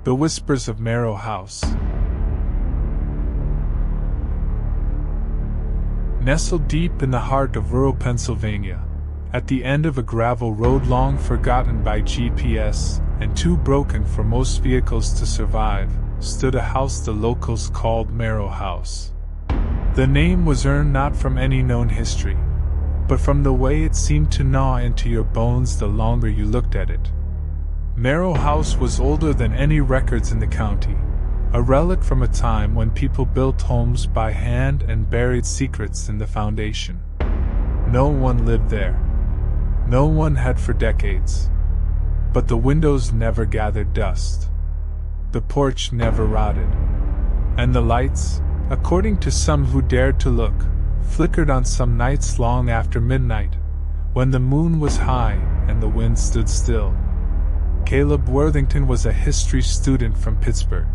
The Whispers of Marrow House. Nestled deep in the heart of rural Pennsylvania, at the end of a gravel road long forgotten by GPS and too broken for most vehicles to survive, stood a house the locals called Marrow House. The name was earned not from any known history, but from the way it seemed to gnaw into your bones the longer you looked at it. Marrow House was older than any records in the county, a relic from a time when people built homes by hand and buried secrets in the foundation. No one lived there. No one had for decades. But the windows never gathered dust. The porch never rotted. And the lights, according to some who dared to look, flickered on some nights long after midnight, when the moon was high and the wind stood still. Caleb Worthington was a history student from Pittsburgh.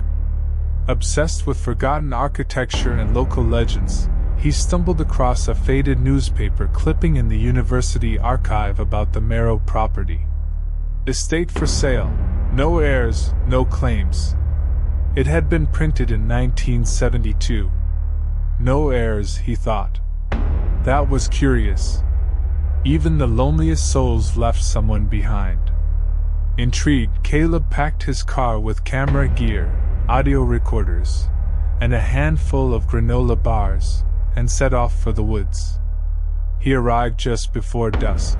Obsessed with forgotten architecture and local legends, he stumbled across a faded newspaper clipping in the university archive about the Marrow property. Estate for sale, no heirs, no claims. It had been printed in 1972. No heirs, he thought. That was curious. Even the loneliest souls left someone behind. Intrigued, Caleb packed his car with camera gear, audio recorders, and a handful of granola bars, and set off for the woods. He arrived just before dusk.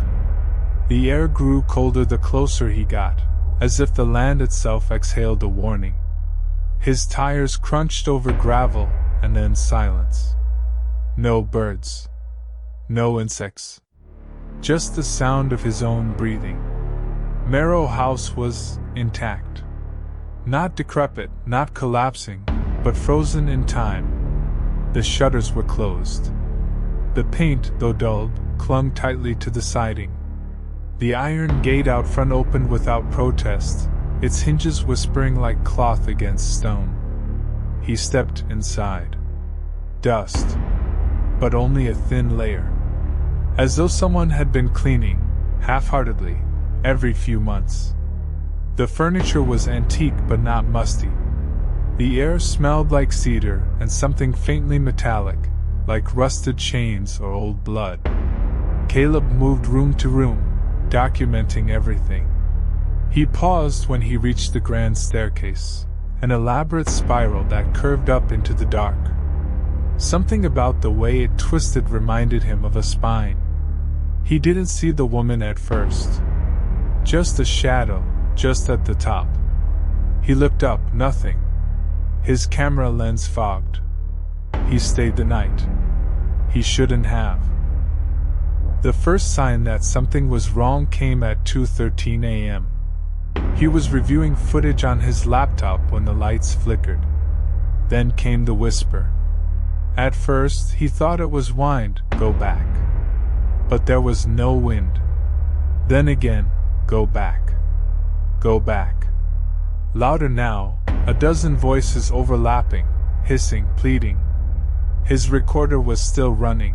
The air grew colder the closer he got, as if the land itself exhaled a warning. His tires crunched over gravel, and then silence. No birds. No insects. Just the sound of his own breathing. Marrow House was intact. Not decrepit, not collapsing, but frozen in time. The shutters were closed. The paint, though dulled, clung tightly to the siding. The iron gate out front opened without protest, its hinges whispering like cloth against stone. He stepped inside. Dust. But only a thin layer. As though someone had been cleaning, half-heartedly, every few months. The furniture was antique but not musty. The air smelled like cedar and something faintly metallic, like rusted chains or old blood. Caleb moved room to room, documenting everything. He paused when he reached the grand staircase, an elaborate spiral that curved up into the dark. Something about the way it twisted reminded him of a spine. He didn't see the woman at first. Just a shadow, just at the top. He looked up, nothing. His camera lens fogged. He stayed the night. He shouldn't have. The first sign that something was wrong came at 2:13 a.m. He was reviewing footage on his laptop when the lights flickered. Then came the whisper. At first, he thought it was wind, go back. But there was no wind. Then again, go back. Go back. Louder now, a dozen voices overlapping, hissing, pleading. His recorder was still running.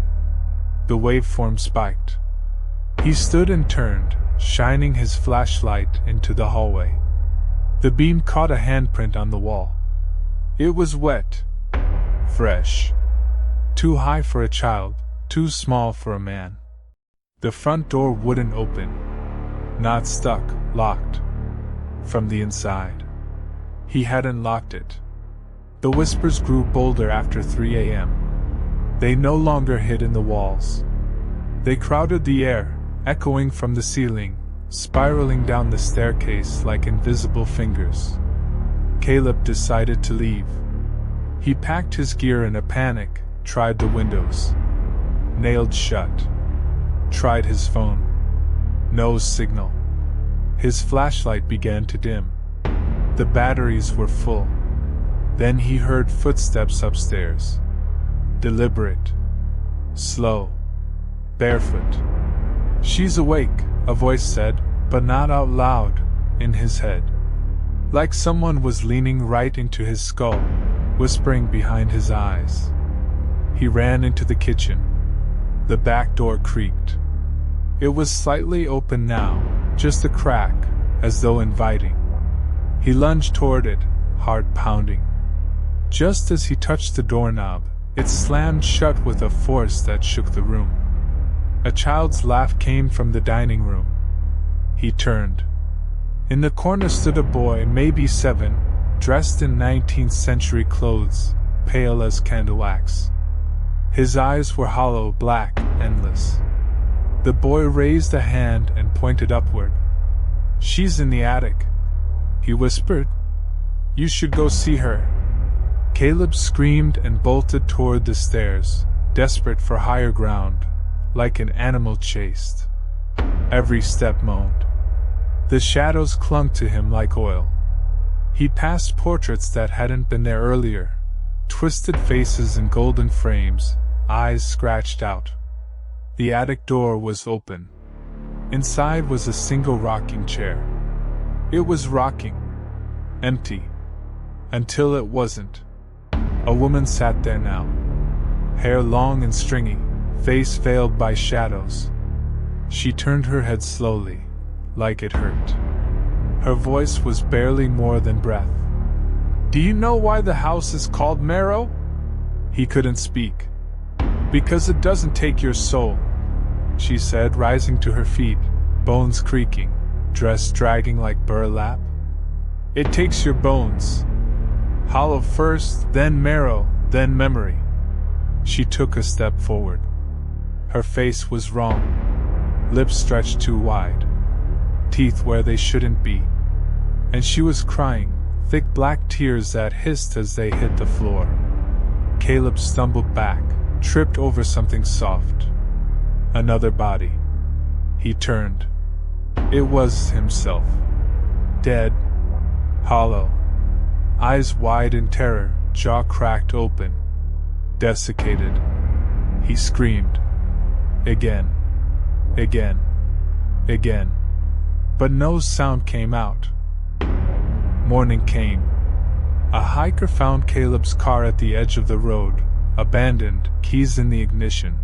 The waveform spiked. He stood and turned, shining his flashlight into the hallway. The beam caught a handprint on the wall. It was wet. Fresh. Too high for a child, too small for a man. The front door wouldn't open. Not stuck, locked. From the inside. He hadn't locked it. The whispers grew bolder after 3 a.m. They no longer hid in the walls. They crowded the air, echoing from the ceiling, spiraling down the staircase like invisible fingers. Caleb decided to leave. He packed his gear in a panic, tried the windows. Nailed shut. Tried his phone. No signal. His flashlight began to dim. The batteries were full. Then he heard footsteps upstairs. Deliberate. Slow. Barefoot. "She's awake," a voice said, but not out loud, in his head. Like someone was leaning right into his skull, whispering behind his eyes. He ran into the kitchen. The back door creaked. It was slightly open now, just a crack, as though inviting. He lunged toward it, heart pounding. Just as he touched the doorknob, it slammed shut with a force that shook the room. A child's laugh came from the dining room. He turned. In the corner stood a boy, maybe 7, dressed in 19th century clothes, pale as candle wax. His eyes were hollow, black, endless. The boy raised a hand and pointed upward. "She's in the attic," he whispered. "You should go see her." Caleb screamed and bolted toward the stairs, desperate for higher ground, like an animal chased. Every step moaned. The shadows clung to him like oil. He passed portraits that hadn't been there earlier, twisted faces in golden frames, eyes scratched out. The attic door was open. Inside was a single rocking chair. It was rocking. Empty. Until it wasn't. A woman sat there now. Hair long and stringy, face veiled by shadows. She turned her head slowly, like it hurt. Her voice was barely more than breath. "Do you know why the house is called Marrow?" He couldn't speak. "Because it doesn't take your soul," she said, rising to her feet, bones creaking, dress dragging like burlap. "It takes your bones. Hollow first, then marrow, then memory." She took a step forward. Her face was wrong. Lips stretched too wide. Teeth where they shouldn't be. And she was crying, thick black tears that hissed as they hit the floor. Caleb stumbled back, tripped over something soft. Another body. He turned. It was himself. Dead. Hollow. Eyes wide in terror, jaw cracked open. Desiccated. He screamed. Again. Again. Again. But no sound came out. Morning came. A hiker found Caleb's car at the edge of the road, abandoned, keys in the ignition.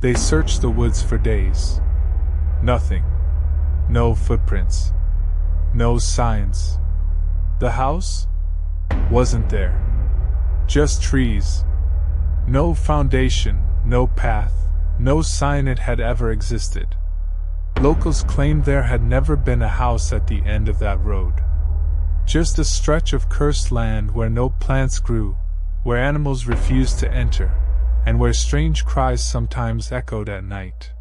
They searched the woods for days. Nothing. No footprints. No signs. The house? Wasn't there. Just trees. No foundation, no path, no sign it had ever existed. Locals claimed there had never been a house at the end of that road. Just a stretch of cursed land where no plants grew, where animals refused to enter, and where strange cries sometimes echoed at night.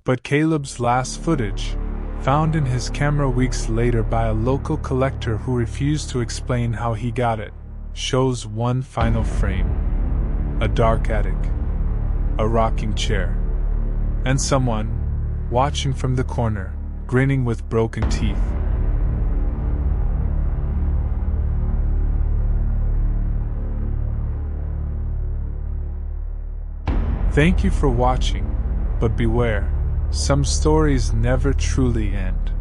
But Caleb's last footage, found in his camera weeks later by a local collector who refused to explain how he got it, shows one final frame. A dark attic. A rocking chair. And someone, watching from the corner, grinning with broken teeth. Thank you for watching, but beware, some stories never truly end.